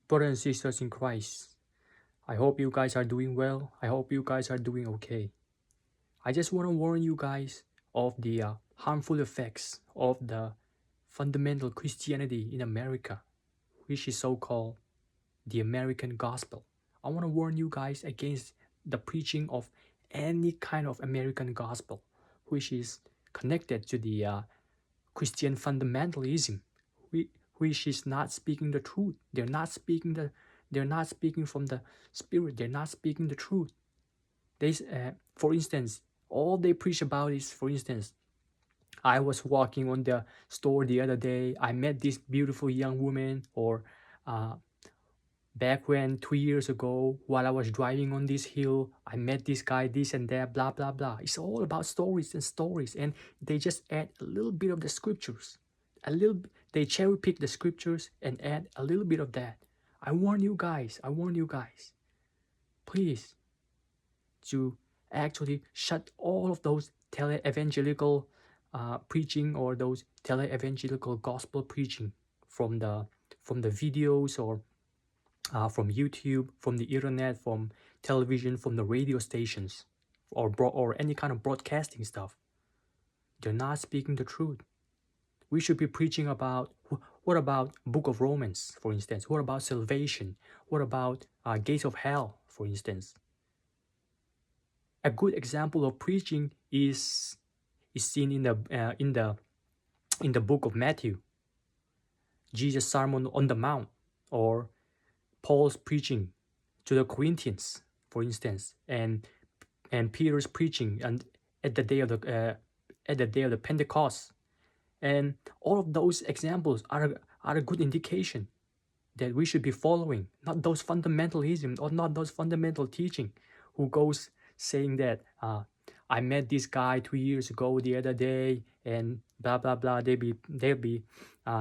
brothers and sisters in Christ. I hope you guys are doing well. I hope you guys are doing okay. I just want to warn you guys of the harmful effects of the fundamental Christianity in America, which is so-called the American gospel. I want to warn you guys against the preaching of any kind of American gospel, which is connected to the Christian fundamentalism, which is not speaking the truth. They're not speaking from the spirit. They're not speaking the truth. For instance, all they preach about is, for instance, I was walking on the store the other day. I met this beautiful young woman, or uh, back when 2 years ago, while I was driving on this hill, I met this guy, this and that, blah, blah, blah. It's all about stories and stories. And they just add a little bit of the scriptures. They cherry pick the scriptures and add a little bit of that. I warn you guys, please, to actually shut all of those tele-evangelical preaching, or those tele-evangelical gospel preaching from the videos, or from YouTube, from the internet, from television, from the radio stations, or any kind of broadcasting stuff. They're not speaking the truth. We should be preaching about, what about Book of Romans, for instance? What about salvation? What about gates of hell, for instance? A good example of preaching is seen in the book of Matthew, Jesus' Sermon on the Mount, or Paul's preaching to the Corinthians, for instance, and Peter's preaching and at the day of the Pentecost. And all of those examples are a good indication that we should be following, not those fundamentalism, or not those fundamental teaching who goes saying that I met this guy 2 years ago the other day, and blah blah blah. They'll be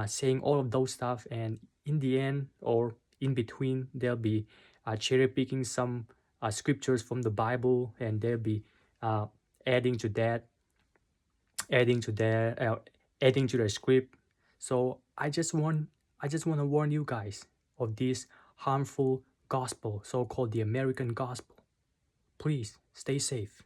saying all of those stuff, and in the end, or in between, they'll be cherry picking some scriptures from the Bible, and they'll be adding to that, adding to that, adding to the script. So I just want to warn you guys of this harmful gospel, so-called the American gospel. Please stay safe.